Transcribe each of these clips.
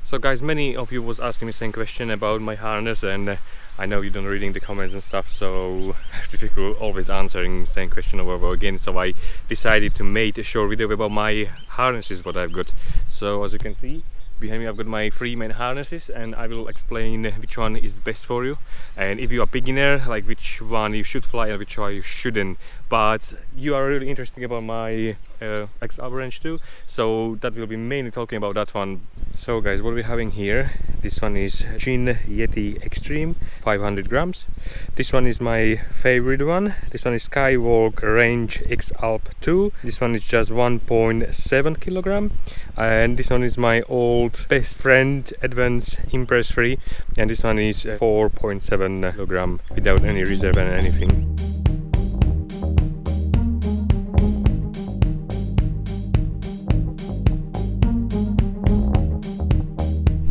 So guys, many of you was asking me the same question about my harness, and I know you don't reading the comments and stuff, so I have difficult always answering the same question over and over again. So I decided to make a short video about my harnesses, what I've got. So as you can see behind me, I've got my 3 main harnesses, and I will explain which one is the best for you, and if you are beginner, like which one you should fly and which one you shouldn't. But you are really interested about my X-Alps range too, so that will be mainly talking about that one. So guys, what we're having here, this one is GIN Yeti Extreme, 500 grams. This one is my favorite one. This one is Skywalk Range X-Alps 2. This one is just 1.7 kilogram, and this one is my old best friend Advanced Impress Free, and this one is 4.7 kilogram without any reserve and anything.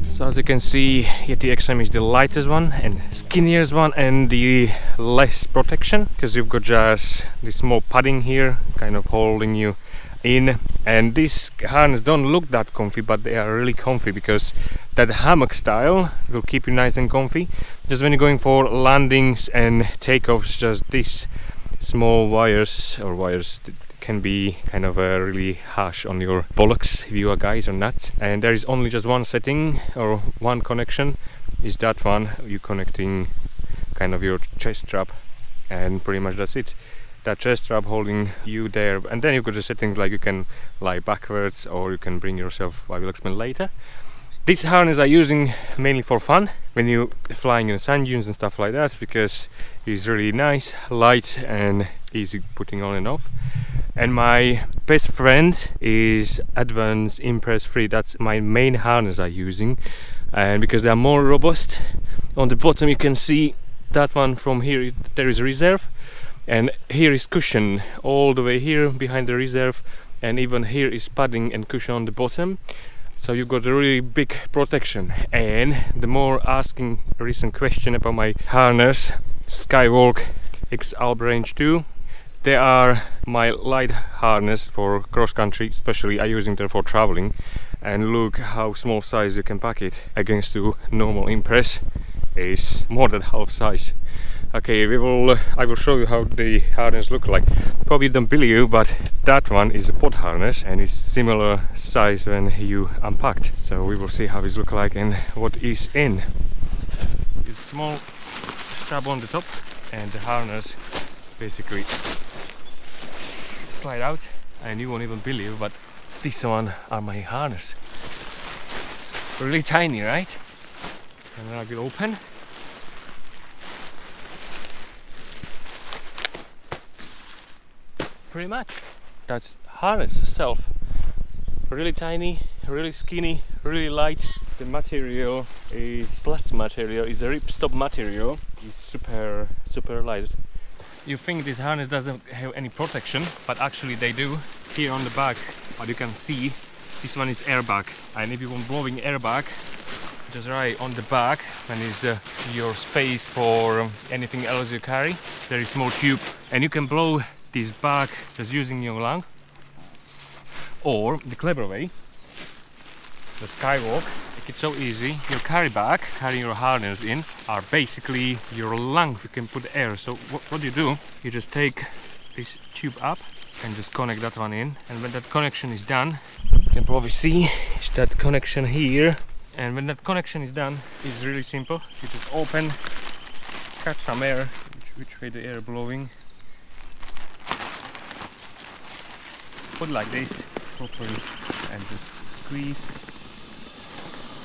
So as you can see, Yeti Extreme is the lightest one and skinniest one and the less protection, because you've got just this small padding here kind of holding you in, and these harnesses don't look that comfy, but they are really comfy because that hammock style will keep you nice and comfy. Just when you're going for landings and takeoffs, just these small wires can be kind of really harsh on your bollocks if you are guys or not. And there is only just one setting or one connection, is that one. You connecting kind of your chest strap, and pretty much that's it. That chest strap holding you there, and then you've got the settings like you can lie backwards or you can bring yourself, I will explain later. These harnesses are using mainly for fun when you're flying in sand dunes and stuff like that, because it's really nice, light and easy putting on and off. And my best friend is Advanced Impress Free. That's my main harness I'm using, and because they are more robust. On the bottom you can see that one. From here there is a reserve, and here is cushion all the way here behind the reserve, and even here is padding and cushion on the bottom. So you've got a really big protection. And the more asking recent question about my harness, Skywalk X-Alps Range 2. They are my light harness for cross country, especially I using them for traveling. And look how small size you can pack it against to normal Impress is more than half size. Okay, I will show you how the harness look like. Probably don't believe, but that one is a pod harness and it's similar size when you unpacked. So we will see how it look like and what is in. It's a small strap on the top, and the harness basically slide out, and you won't even believe, but this one are my harness. It's really tiny, right? And then I will open. Pretty much that's harness itself. Really tiny, really skinny, really light. The material is plastic material, is a ripstop material. It's super light. You think this harness doesn't have any protection, but actually they do. Here on the back, what you can see, this one is airbag, and if you want blowing airbag, just right on the back, and is your space for anything else you carry. There is small tube, and you can blow this back just using your lung, or the clever way, the Skywalk. Make it so easy. Your carry bag, carrying your harness in, are basically your lung. You can put air. So what you do, you just take this tube up and just connect that one in, and when that connection is done, you can probably see is that connection here. And when that connection is done, it's really simple. You just open, catch some air, which way the air blowing, put like this properly, and just squeeze,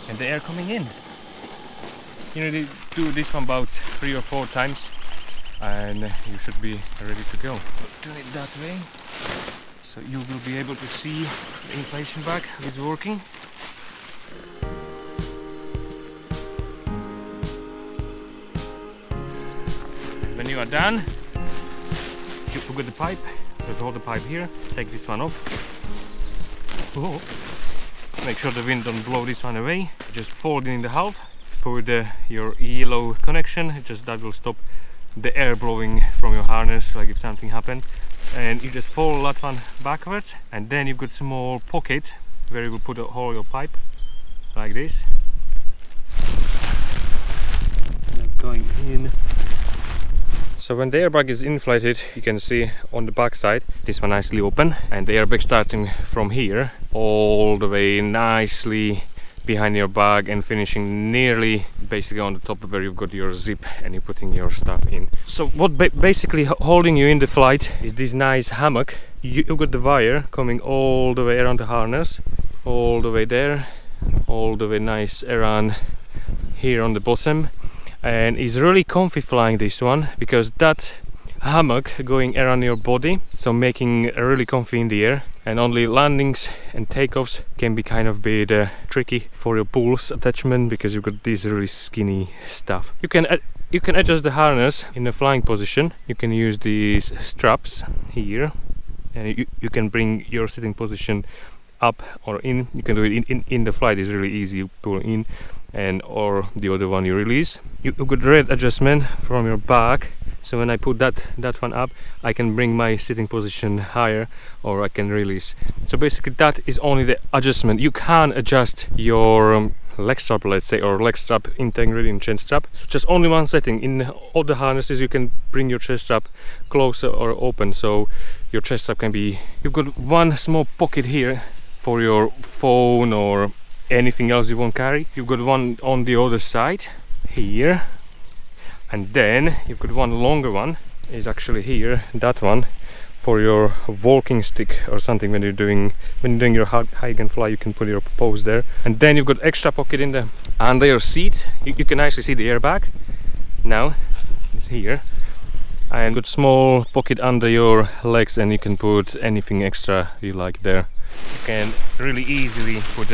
and the air coming in. You need to do this one about 3 or 4 times, and you should be ready to go. Turn it that way, so you will be able to see the inflation bag is working. When you are done, you put the pipe. Just hold the pipe here, take this one off. Oh. Make sure the wind don't blow this one away. Just fold it in the half, put your yellow connection, just that will stop the air blowing from your harness, like if something happened. And you just fold that one backwards, and then you've got small pocket where you will put all your pipe, like this. going in. So when the airbag is inflated, you can see on the back side, this one nicely open, and the airbag starting from here all the way nicely behind your bag and finishing nearly basically on the top where you've got your zip and you're putting your stuff in. So what basically holding you in the flight is this nice hammock. You've got the wire coming all the way around the harness, all the way there, all the way nice around here on the bottom, and it's really comfy flying this one because that hammock going around your body, so making really comfy in the air. And only landings and takeoffs can be kind of bit tricky for your pulse attachment because you've got this really skinny stuff. You can adjust the harness in the flying position. You can use these straps here, and you can bring your sitting position up or in. You can do it in the flight. It's really easy. You pull in, and or the other one you release. You've got red adjustment from your back. So when I put that one up, I can bring my sitting position higher, or I can release. So basically that is only the adjustment. You can adjust your leg strap, let's say, or leg strap integrity and chest strap. So just only one setting. In all the harnesses you can bring your chest strap closer or open, so your chest strap can be... You've got one small pocket here for your phone or anything else you won't carry. You've got one on the other side here. And then you've got one longer one, is actually here, that one, for your walking stick or something when you're doing your hike and fly. You can put your pose there. And then you've got extra pocket in the under your seat. You can actually see the airbag now. It's here. And got small pocket under your legs, and you can put anything extra you like there. You can really easily put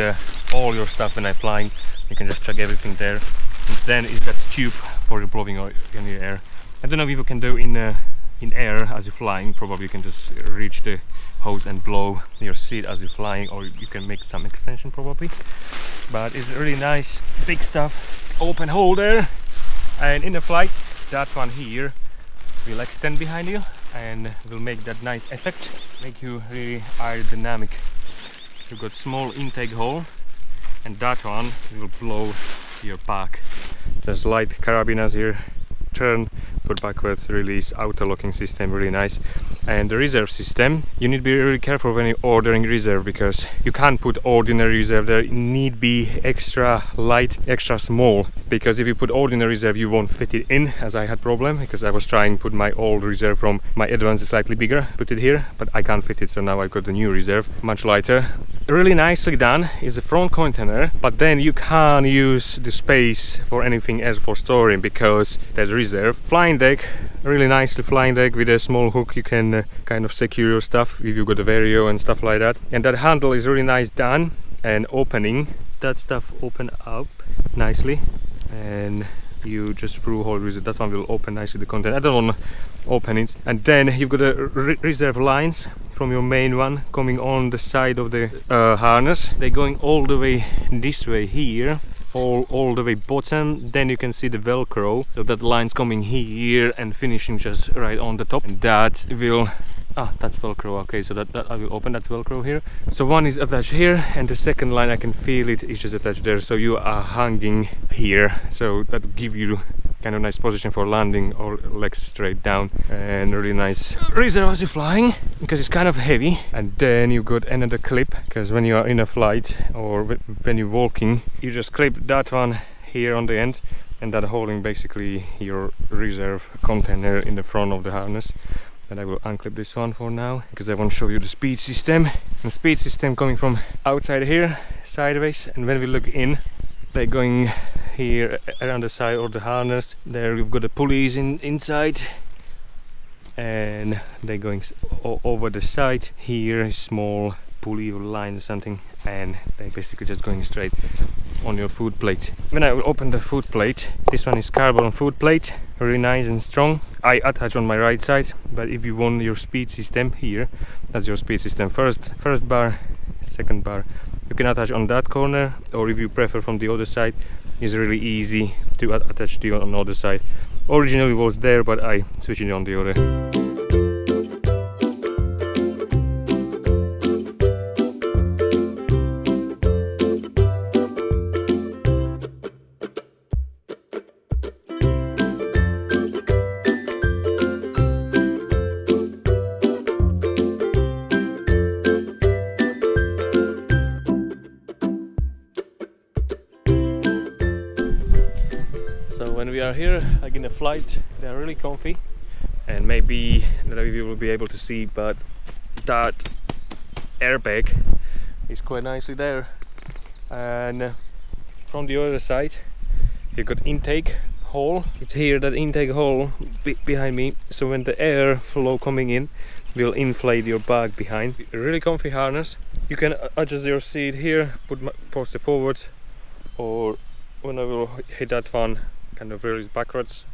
all your stuff when I'm flying. You can just chuck everything there. And then is that tube for your blowing in the air. I don't know if you can do in air as you're flying. Probably you can just reach the hose and blow your seat as you're flying, or you can make some extension probably. But it's really nice, big stuff, open holder. And in the flight, that one here will extend behind you and will make that nice effect, make you really aerodynamic. You've got small intake hole, and that one will blow your back. Just light carabiners here, turn, put backwards, release, auto locking system, really nice. And the reserve system, you need to be really careful when you're ordering reserve, because you can't put ordinary reserve there. It need be extra light, extra small, because if you put ordinary reserve you won't fit it in, as I had problem, because I was trying to put my old reserve from my advance is slightly bigger, put it here, but I can't fit it, so now I've got the new reserve, much lighter. Really nicely done is the front container, but then you can't use the space for anything else for storing because that reserve. Flying deck, really nicely flying deck with a small hook. You can kind of secure your stuff if you've got a Vario and stuff like that. And that handle is really nice done, and opening that stuff open up nicely, and you just through hole reserve. That one will open nicely the container. I don't want to open it. And then you've got a reserve lines from your main one coming on the side of the harness. They're going all the way this way here, all the way bottom. Then you can see the Velcro, so that line's coming here and finishing just right on the top, and that will that's Velcro. Okay, so that I will open that Velcro here. So one is attached here, and the second line I can feel it is just attached there, so you are hanging here, so that give you kind of nice position for landing or legs straight down, and really nice reserve as you're flying because it's kind of heavy. And then you got another clip, because when you are in a flight or when you're walking, you just clip that one here on the end, and that holding basically your reserve container in the front of the harness. And I will unclip this one for now because I want to show you the speed system. The speed system coming from outside here, sideways, and when we look in, they're going here around the side of the harness. There you've got the pulleys inside, and they're going over the side. Here is small pulley or line or something, and they're basically just going straight on your foot plate. When I will open the foot plate, this one is carbon foot plate, really nice and strong. I attach on my right side, but if you want your speed system here, that's your speed system. First bar, second bar, you can attach on that corner, or if you prefer from the other side, it's really easy to attach to on the other side. Originally was there, but I switched it on the other. we are here, like in a flight. They are really comfy, and maybe none of you will be able to see, but that airbag is quite nicely there. And from the other side, you've got intake hole. It's here, that intake hole behind me. So when the air flow coming in, will inflate your bag behind. A really comfy harness. You can adjust your seat here, post it forward, or when I will hit that one, kind of release backwards.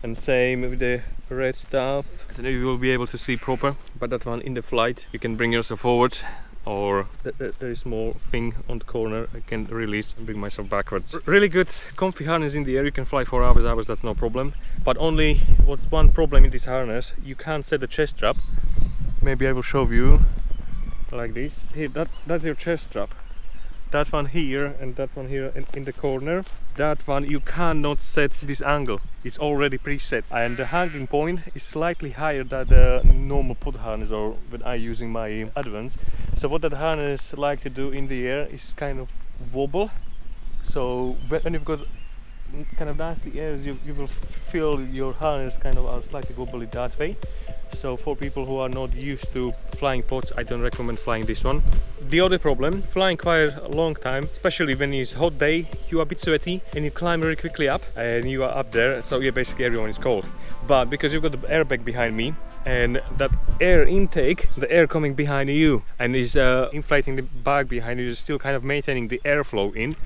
And same with the red stuff. I don't know if you will be able to see proper, but that one in the flight, you can bring yourself forward, or there is small thing on the corner I can release and bring myself backwards. Really good comfy harness in the air. You can fly for hours, that's no problem. But only what's one problem in this harness, you can't set the chest strap. Maybe I will show you like this. Here, that's your chest strap. That one here and that one here in the corner. That one you cannot set this angle. It's already preset, and the hanging point is slightly higher than the normal pod harness, or when I'm using my Advance. So what that harness like to do in the air is kind of wobble. So when you've got kind of nasty airs, you will feel your harness kind of slightly wobbly that way. So for people who are not used to flying pods, I don't recommend flying this one. The other problem, flying quite a long time, especially when it's hot day, you are a bit sweaty and you climb very quickly up and you are up there, so yeah, basically everyone is cold. But because you've got the airbag behind me, and that air intake, the air coming behind you and is inflating the bag behind you, is still kind of maintaining the airflow in.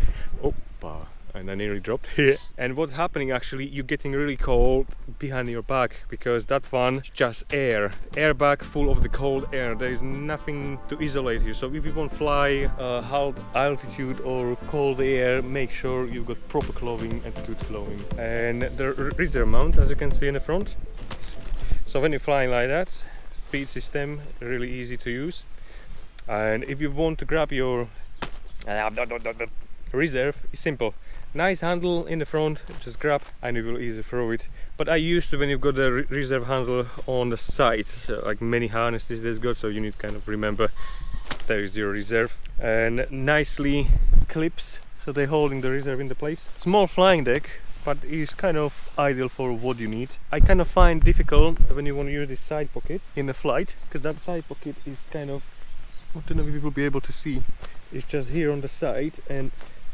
Opa. And I nearly dropped here. And what's happening, actually, you're getting really cold behind your back, because that one is just air. Airbag full of the cold air. There is nothing to isolate you. So if you want to fly high altitude or cold air, make sure you've got proper clothing and good clothing. And the reserve mount, as you can see in the front. So when you're flying like that, speed system, really easy to use. And if you want to grab your reserve, it's simple. Nice handle in the front, just grab and you will easily throw it. But I used to, when you've got the reserve handle on the side, so like many harnesses there's got, so you need to kind of remember there is your reserve. And nicely clips, so they're holding the reserve into place. Small flying deck, but is kind of ideal for what you need. I kind of find difficult when you want to use this side pocket in the flight, because that side pocket is kind of, I don't know if you will be able to see, it's just here on the side, and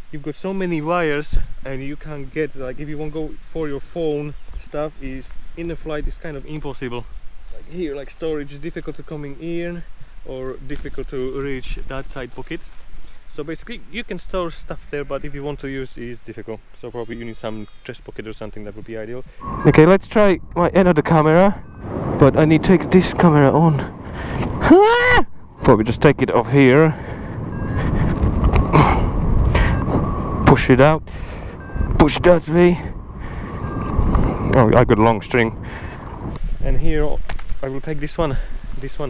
you've got so many wires and you can't get, like if you want to go for your phone stuff, is in the flight is kind of impossible. Like here, like storage is difficult to coming in or difficult to reach that side pocket. So basically you can store stuff there, but if you want to use it's difficult. So probably you need some chest pocket or something, that would be ideal. Okay, let's try my another camera, but I need to take this camera on. Probably just take it off here. Push it out, push that way. Oh, I got a long string. And here I will take this one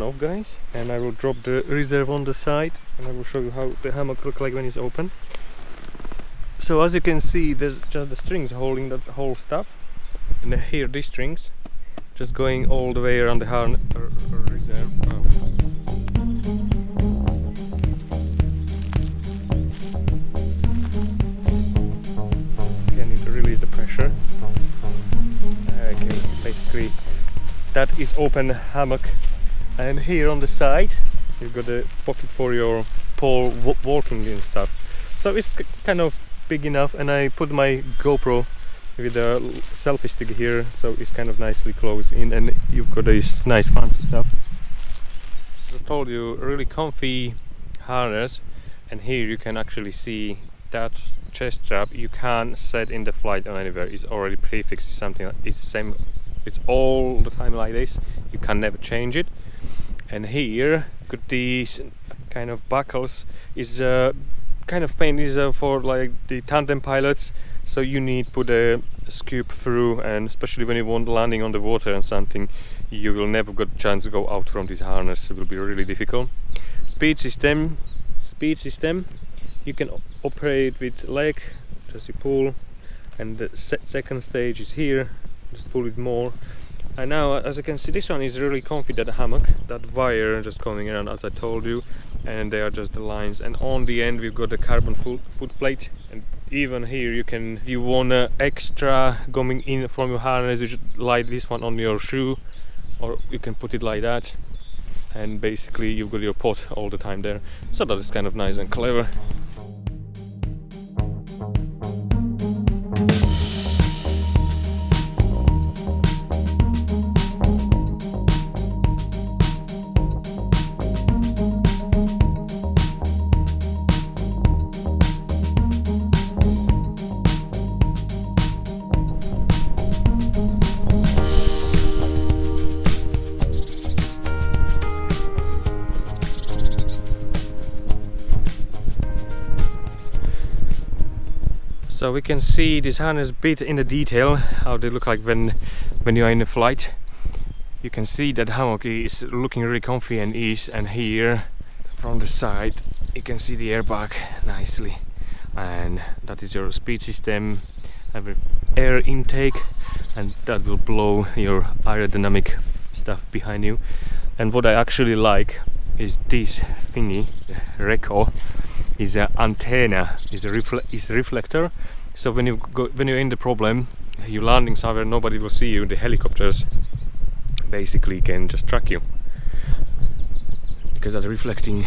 off, guys, and I will drop the reserve on the side, and I will show you how the hammock looks like when it's open. So as you can see, there's just the strings holding that whole stuff, and here these strings just going all the way around the reserve. Oh. Release the pressure. Okay, basically that is open hammock, and here on the side you've got a pocket for your pole walking and stuff. So it's kind of big enough, and I put my GoPro with a selfie stick here, so it's kind of nicely closed in, and you've got this nice fancy stuff. As I told you, really comfy harness, and here you can actually see that chest strap you can't set in the flight or anywhere. It's already prefixed. It's something, it's same, it's all the time like this. You can never change it. And here got these kind of buckles. Is kind of pain is for like the tandem pilots, so you need put a scoop through, and especially when you want landing on the water and something, you will never get a chance to go out from this harness. It will be really difficult. Speed system, you can operate with leg, just you pull, and the second stage is here, just pull it more. And now, as you can see, this one is really comfy, that hammock, that wire just coming around as I told you, and they are just the lines, and on the end we've got the carbon foot plate, and even here you can, if you want extra going in from your harness, you should light this one on your shoe, or you can put it like that, and basically you've got your pod all the time there. So that is kind of nice and clever. So we can see this harness bit in the detail, how they look like when you are in a flight. You can see that hammock is looking really comfy and easy, and here from the side you can see the airbag nicely, and that is your speed system, have an air intake, and that will blow your aerodynamic stuff behind you. And what I actually like is this thingy, the Reco, is an antenna, is a reflector. So when you're in the problem, you're landing somewhere, nobody will see you. The helicopters basically can just track you because they're reflecting.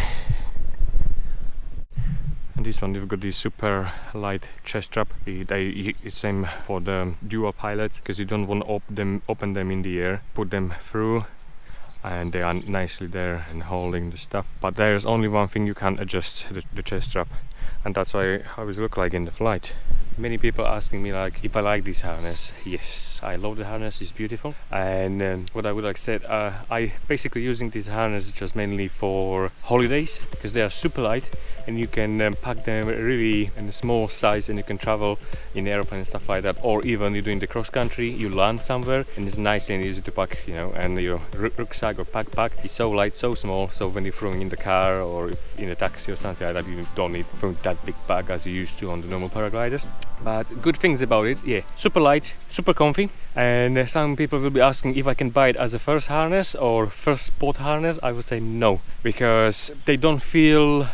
And this one, you've got this super light chest strap. It's same for the dual pilots, because you don't want to open them in the air, put them through, and they are nicely there and holding the stuff. But there's only one thing, you can't adjust the chest strap, and that's how it look like in the flight. Many people asking me like if I like this harness. Yes, I love the harness, it's beautiful. And what I would like said, I basically using this harness just mainly for holidays, because they are super light and you can pack them really in a small size, and you can travel in the airplane and stuff like that. Or even you're doing the cross country, you land somewhere and it's nice and easy to pack, you know, and your rucksack or backpack is so light, so small, so when you're throwing in the car or if in a taxi or something like that, you don't need throwing that big bag as you used to on the normal paragliders. But good things about it, yeah, super light, super comfy. And some people will be asking if I can buy it as a first harness or first sport harness. I would say no, because they don't feel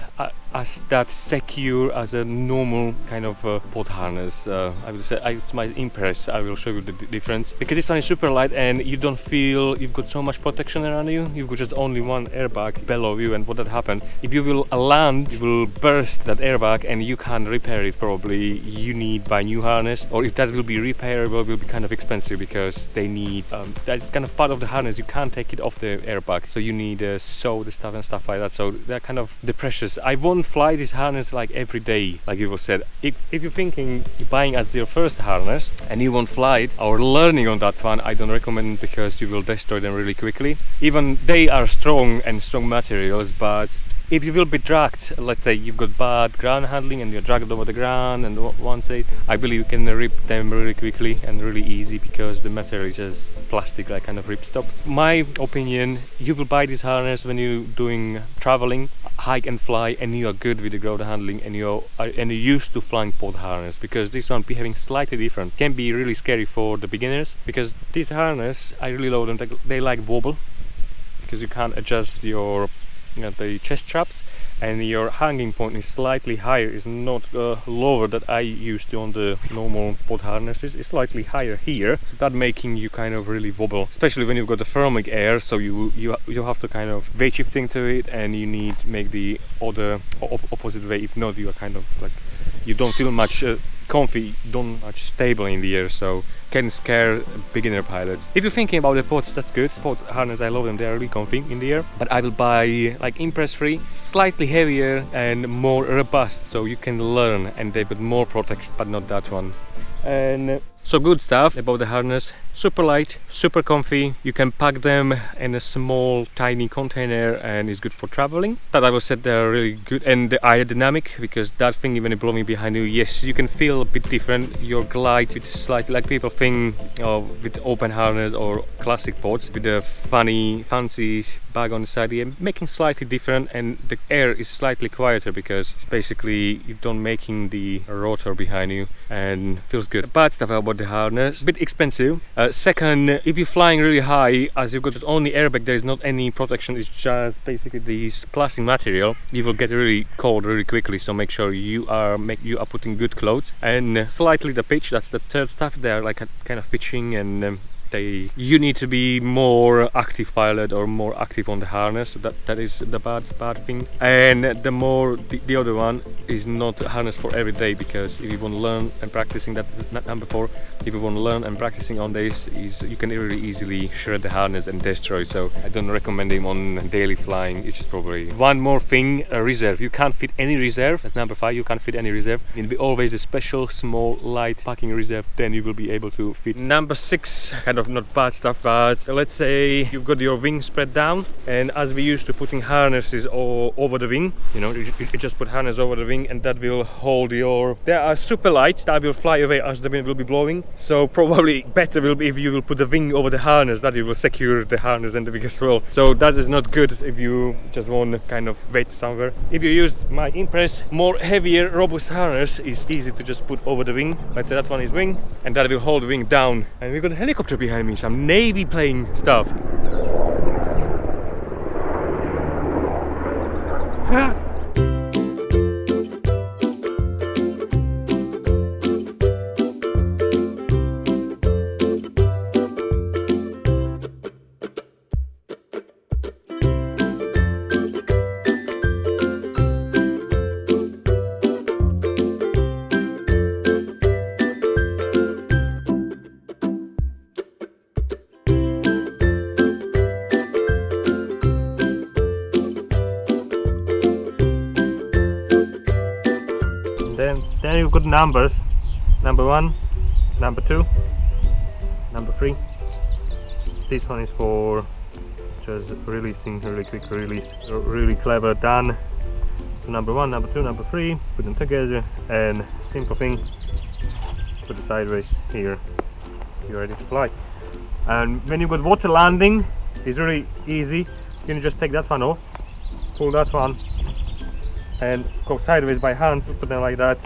as that secure as a normal kind of pod harness. I will say it's my impress. I will show you the difference, because this one is super light and you don't feel you've got so much protection around you. You've got just only one airbag below you, and what that happen if you will land, you will burst that airbag and you can't repair it. Probably you need buy new harness, or if that will be repairable, will be kind of expensive, because they need that's kind of part of the harness. You can't take it off the airbag, so you need sew the stuff and stuff like that. So they're kind of the precious. I won't fly this harness like every day, like you said. If you're thinking buying as your first harness and you won't fly it or learning on that one, I don't recommend, because you will destroy them really quickly. Even they are strong and strong materials, but if you will be dragged, let's say you've got bad ground handling and you're dragged over the ground and one side, I believe you can rip them really quickly and really easy, because the material is just plastic, like kind of ripstop. My opinion, you will buy this harness when you're doing traveling, hike and fly, and you are good with the ground handling and you're used to flying pod harness, because this one behaving slightly different. Can be really scary for the beginners, because this harness, I really love them. They like wobble, because you can't adjust your the chest straps, and your hanging point is slightly higher. It's not lower that I used to on the normal pod harnesses. It's slightly higher here, so that making you kind of really wobble, especially when you've got the thermic air. So you have to kind of weight shifting to it, and you need make the other opposite way. If not, you are kind of like you don't feel much comfy, don't much stable in the air, so can scare beginner pilots. If you're thinking about the pods, that's good. Pod harness, I love them, they are really comfy in the air. But I will buy like Impress 3, slightly heavier and more robust, so you can learn, and they've got more protection, but not that one. And so good stuff about the harness. Super light, super comfy. You can pack them in a small tiny container, and it's good for traveling. That I will say they're really good. And the aerodynamic, because that thing even blowing behind you, yes, you can feel a bit different. Your glide, it's slightly like people think with open harness or classic pods with the fancy bag on the side, yeah, making slightly different, and the air is slightly quieter, because it's basically you don't making the rotor behind you, and feels good. Bad stuff about about the harness. Bit expensive. Second, if you're flying really high, as you've got only airbag, there is not any protection. It's just basically this plastic material. You will get really cold really quickly, so make sure you are putting good clothes. And slightly the pitch. That's the third stuff. They're like a kind of pitching, and you need to be more active pilot or more active on the harness. That is the bad thing. And the other one is not a harness for every day, because if you want to learn and practicing, that's not number 4. If you want to learn and practicing on this, you can really easily shred the harness and destroy. So I don't recommend him on daily flying. It's just probably one more thing, a reserve. You can't fit any reserve. That's number 5. You can't fit any reserve. It'll be always a special small light packing reserve. Then you will be able to fit. Number 6, kind of not bad stuff, but let's say you've got your wing spread down, and as we used to putting harnesses over the wing, you just put harness over the wing, and that will hold they are super light, that will fly away as the wind will be blowing. So probably better will be if you will put the wing over the harness, that you will secure the harness and the wing as well. So that is not good if you just want to kind of wait somewhere. If you use my Impress more heavier robust harness, is easy to just put over the wing. Let's say that one is wing, and that will hold the wing down. And we've got a helicopter behind me, some Navy plane stuff. Then you've got numbers, number 1, number 2, number 3. This one is for just releasing, really quick release, really clever done. So number 1, number 2, number 3, put them together, and simple thing, put it sideways here, you're ready to fly. And when you've got water landing, it's really easy. You can just take that one off, pull that one, and go sideways by hands, put them like that,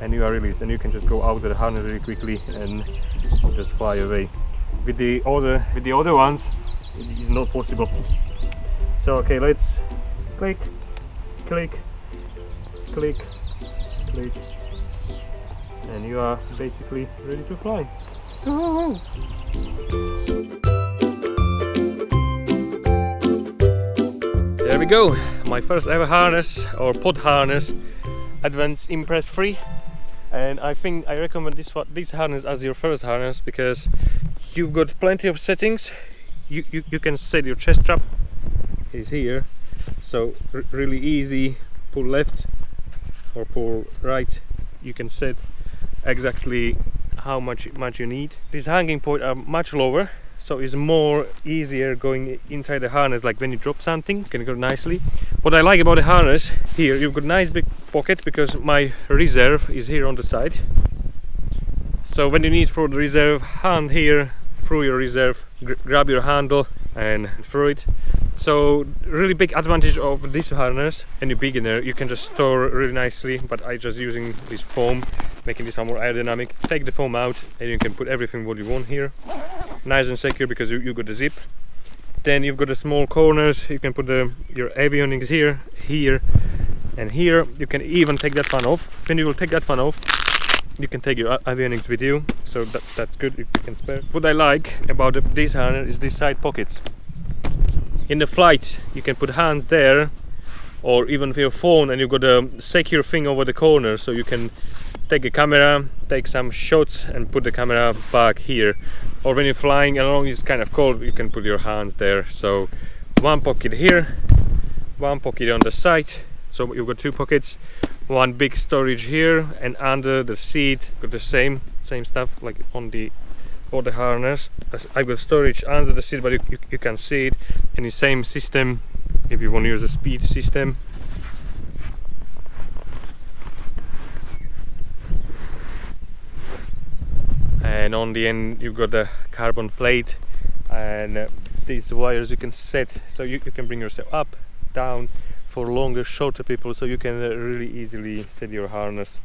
and you are released, and you can just go out of the harness really quickly and just fly away. With the other ones, it is not possible. So okay, let's click, click, click, click, and you are basically ready to fly. There we go, my first ever harness, or pod harness, Advanced Impress 3. And I think I recommend this harness as your first harness, because you've got plenty of settings. You can set your chest strap is here, so really easy. Pull left or pull right. You can set exactly how much you need. These hanging points are much lower, so it's more easier going inside the harness. Like when you drop something, you can go nicely. What I like about the harness, here you've got nice big pocket, because my reserve is here on the side. So when you need for the reserve, hand here through your reserve, grab your handle and through it. So really big advantage of this harness. Any beginner, you can just store really nicely, but I just using this foam, making this one more aerodynamic. Take the foam out and you can put everything what you want here. Nice and secure, because you got the zip. Then you've got the small corners, you can put your avionics here, here and here. You can even take that one off. When you will take that one off, you can take your avionics with you, so that's good, you can spare. What I like about this harness is these side pockets. In the flight you can put hands there, or even with your phone, and you've got a secure thing over the corner, so you can take a camera, take some shots and put the camera back here. Or when you're flying along, it's kind of cold, you can put your hands there. So one pocket here, one pocket on the side, so you've got 2 pockets. One big storage here, and under the seat got the same stuff like on the harness. I've got storage under the seat, but you can see it in the same system if you want to use a speed system. And on the end you've got the carbon plate, and these wires you can set, so you can bring yourself up, down, for longer, shorter people, so you can really easily set your harness.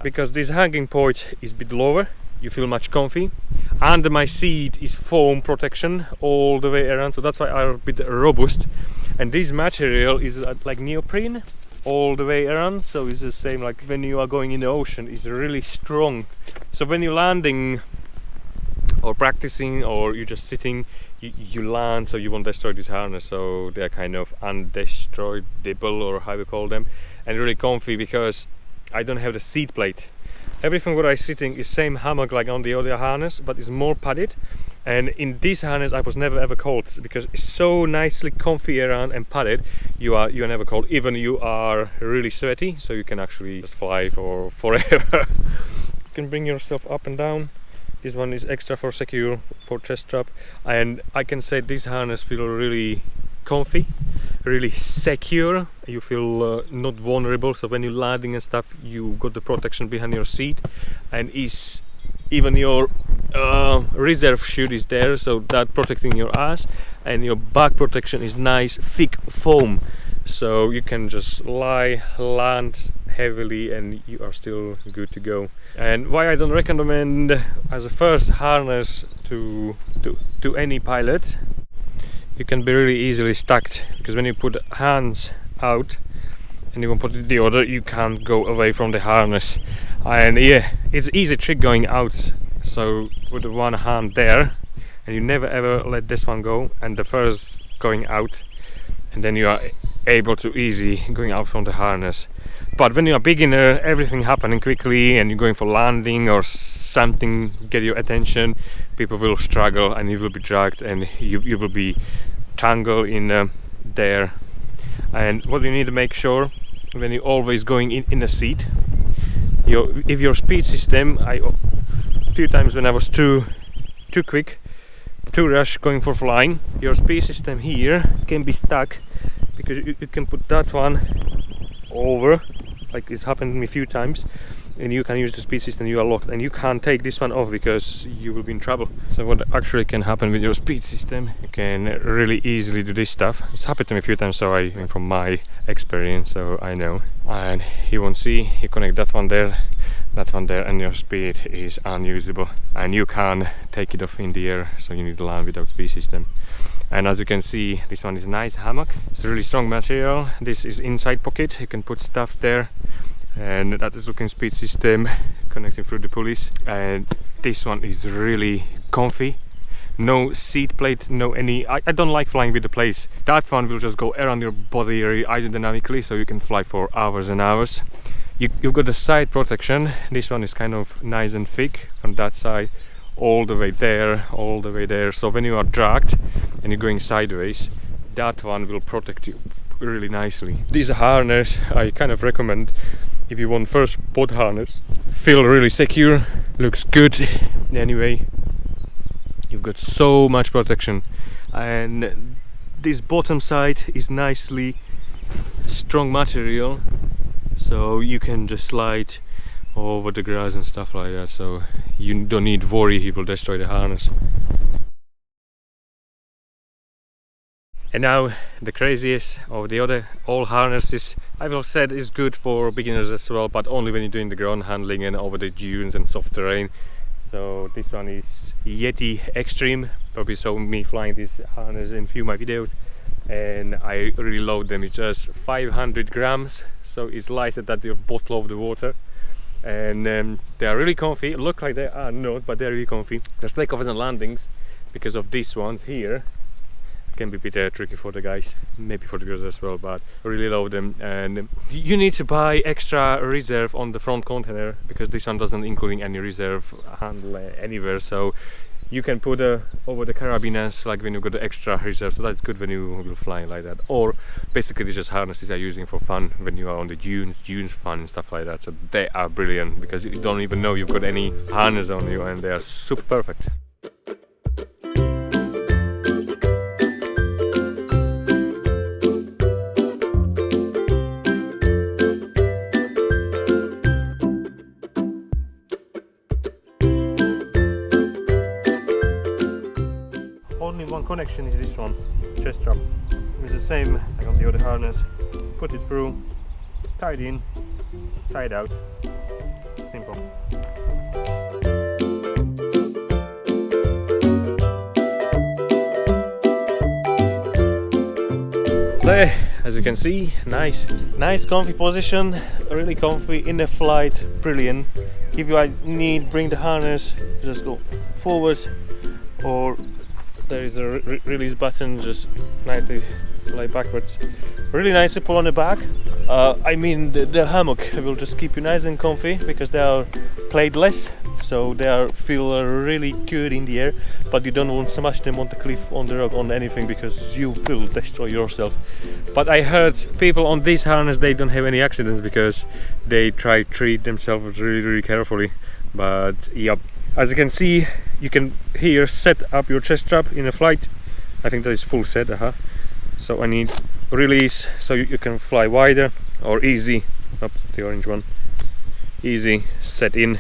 because this hanging point is a bit lower, you feel much comfy. Under my seat is foam protection all the way around, so that's why I'm a bit robust. And this material is like neoprene all the way around, so it's the same like when you are going in the ocean. It's really strong, so when you're landing or practicing or you're just sitting, you land, so you won't destroy this harness, so they're kind of undestroyable, or how we call them, and really comfy because I don't have the seat plate. Everything where I'm sitting is same hammock like on the other harness, but it's more padded. And in this harness I was never ever cold because it's so nicely comfy around and padded. You are never cold, even you are really sweaty, so you can actually just fly for forever. You can bring yourself up and down. This one is extra for secure, for chest strap, and I can say this harness feels really comfy, really secure. You feel not vulnerable, so when you're landing and stuff, you got the protection behind your seat, and even your reserve chute is there, so that protecting your ass, and your back protection is nice thick foam, so you can just lie, land heavily, and you are still good to go. And why I don't recommend as a first harness to any pilot, you can be really easily stuck, because when you put hands out and you want to put the other, you can't go away from the harness. And yeah, it's easy trick going out, so put one hand there and you never ever let this one go, and the first going out, and then you are able to easy going out from the harness. But when you're a beginner, everything happening quickly and you're going for landing or something get your attention, people will struggle and you will be dragged and you will be tangled in there. And what you need to make sure when you're always going in a seat, if your speed system, a few times when I was too quick, too rush going for flying, your speed system here can be stuck, because you can put that one over, like it's happened to me a few times, and you can use the speed system, you are locked, and you can't take this one off because you will be in trouble. So what actually can happen with your speed system, you can really easily do this stuff. It's happened to me a few times, so from my experience, so I know. And you won't see, you connect that one there, and your speed is unusable, and you can't take it off in the air, so you need to land without speed system. And as you can see, this one is nice hammock. It's really strong material. This is inside pocket, you can put stuff there, and that is looking speed system connecting through the pulleys. And this one is really comfy. No seat plate, no any. I don't like flying with the plates. That one will just go around your body very aerodynamically, so you can fly for hours and hours. You've got the side protection. This one is kind of nice and thick from that side all the way there, so when you are dragged and you're going sideways, that one will protect you really nicely. This harness I kind of recommend if you want first pod harness. Feel really secure, looks good. Anyway, you've got so much protection, and this bottom side is nicely strong material, so you can just slide over the grass and stuff like that, so you don't need worry he will destroy the harness. And now the craziest of the other, all harnesses I've all said is good for beginners as well, but only when you're doing the ground handling and over the dunes and soft terrain. So this one is Yeti Extreme. Probably saw me flying this harness in a few of my videos, and I really love them. It's just 500 grams, so it's lighter than your bottle of the water. And they are really comfy. Look like they are not, but they're really comfy. Just takeoffs and landings, because of these ones here, can be a bit tricky for the guys, maybe for the girls as well, but I really love them. And you need to buy extra reserve on the front container, because this one doesn't including any reserve handle anywhere, so you can put over the carabiners, like when you got the extra reserve, so that's good when you will fly like that. Or basically these just harnesses are using for fun when you are on the dunes fun and stuff like that, so they are brilliant because you don't even know you've got any harness on you, and they are super perfect. Only one connection is this one, chest strap. It's the same like on the other harness. Put it through, tie it in, tie it out, simple. So, as you can see, nice comfy position, really comfy in the flight, brilliant. If you need, bring the harness, just go forward, or there is a release button, just nicely fly backwards. Really nice to pull on the back. I mean the hammock will just keep you nice and comfy because they are plateless, so they feel really good in the air, but you don't want to smash them on the cliff, on the rock, on anything, because you will destroy yourself. But I heard people on this harness, they don't have any accidents because they try to treat themselves really carefully. But yeah, as you can see, you can here set up your chest strap in a flight. I think that is full set, so I need release so you can fly wider, or easy, up the orange one, easy set in.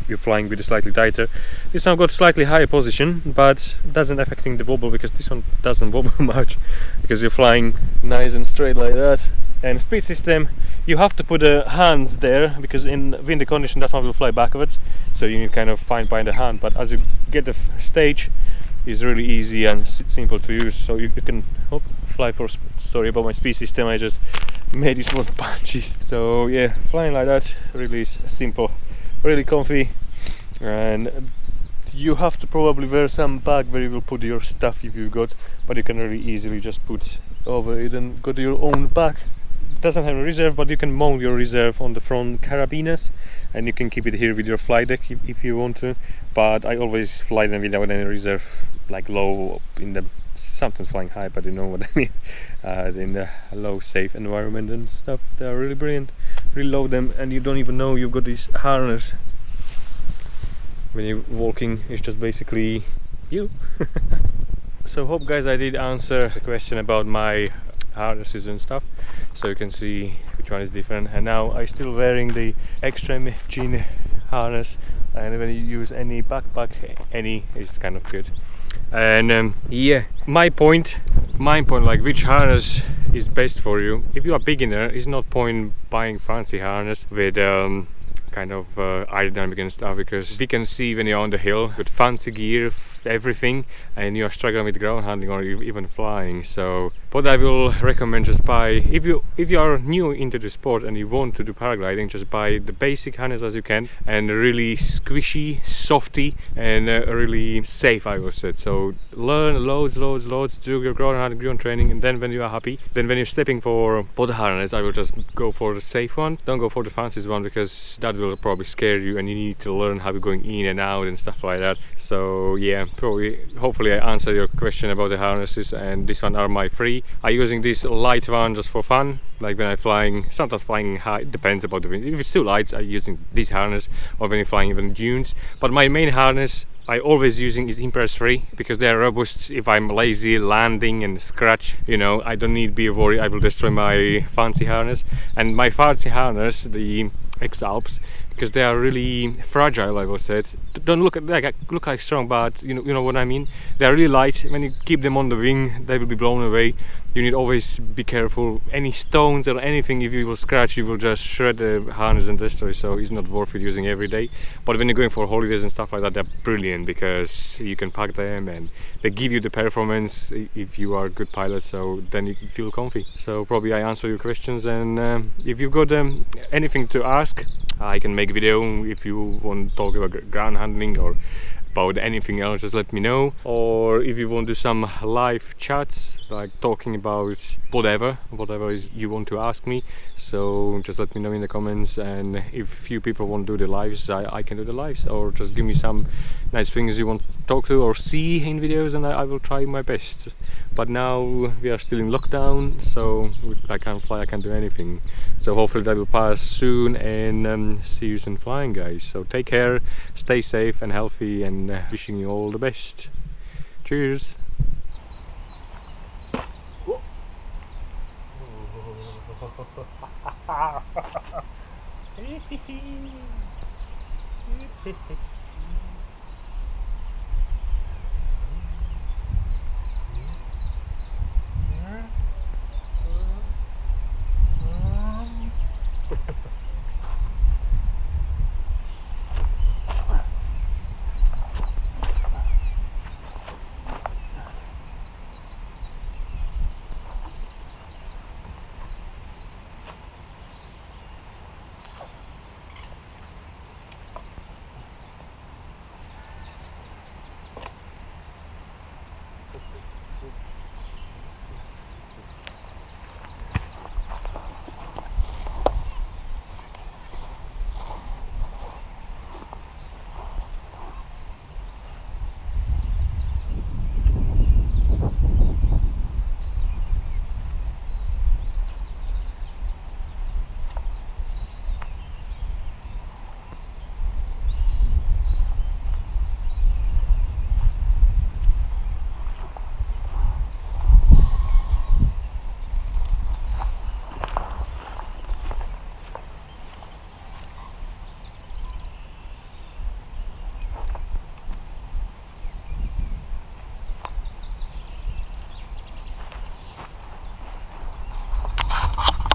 You're flying with a slightly tighter. This one got slightly higher position, but doesn't affecting the wobble, because this one doesn't wobble much because you're flying nice and straight like that. And speed system, you have to put the hands there because in windy condition that one will fly backwards, so you need kind of find by the hand. But as you get the stage, it's really easy and simple to use, so you can fly for. Sorry about my speed system, I just made this one punchy. So yeah, flying like that really is simple, really comfy. And you have to probably wear some bag where you will put your stuff if you got, but you can really easily just put over it and go to your own bag. It doesn't have a reserve, but you can mount your reserve on the front carabiners, and you can keep it here with your flight deck if you want to. But I always fly them without any reserve, like low in the, sometimes flying high, but you know what I mean, in the low safe environment and stuff. They are really brilliant. Really love them, and you don't even know you've got this harness. When you're walking, it's just basically you. So hope guys I did answer the question about my harnesses and stuff, so you can see which one is different. And now I'm still wearing the Extreme GIN harness, and when you use any backpack, it's kind of good. And yeah, my point, like which harness is best for you. If you are beginner, it's not point buying fancy harness with kind of aerodynamic and stuff, because we can see when you're on the hill with fancy gear, everything, and you are struggling with ground handling or even flying. So what I will recommend, just buy, if you are new into the sport and you want to do paragliding, just buy the basic harness as you can, and really squishy, softy, and really safe, I would say. So learn loads, do your ground handling, ground training, and then when you are happy, then when you're stepping for the harness, I will just go for the safe one. Don't go for the fanciest one, because that will probably scare you, and you need to learn how you're going in and out and stuff like that. So yeah, hopefully I answered your question about the harnesses, and this one are my free. I'm using this light one just for fun, like when I'm flying, sometimes flying high, depends about the wind. If it's too light, I'm using this harness, or when you're flying even dunes. But my main harness I always using is Impress 3, because they are robust. If I'm lazy landing and scratch, you know, I don't need to be worried I will destroy my fancy harness. And my fancy harness, the X-Alps, because they are really fragile, I will say. Don't look like strong, but you know what I mean. They are really light. When you keep them on the wing, they will be blown away. You need always be careful. Any stones or anything, if you will scratch, you will just shred the harness and destroy. So it's not worth it using every day. But when you're going for holidays and stuff like that, they're brilliant, because you can pack them and they give you the performance if you are a good pilot. So then you feel comfy. So probably I answer your questions, and if you've got anything to ask, I can make a video. If you want to talk about ground handling or about anything else, just let me know. Or if you want to do some live chats, like talking about whatever is you want to ask me, so just let me know in the comments. And if few people want to do the lives, I can do the lives, or just give me some nice things you want to talk to or see in videos, and I will try my best. But now we are still in lockdown, so I can't fly, I can't do anything. So hopefully that will pass soon, and see you soon flying, guys. So take care, stay safe and healthy, and wishing you all the best. Cheers!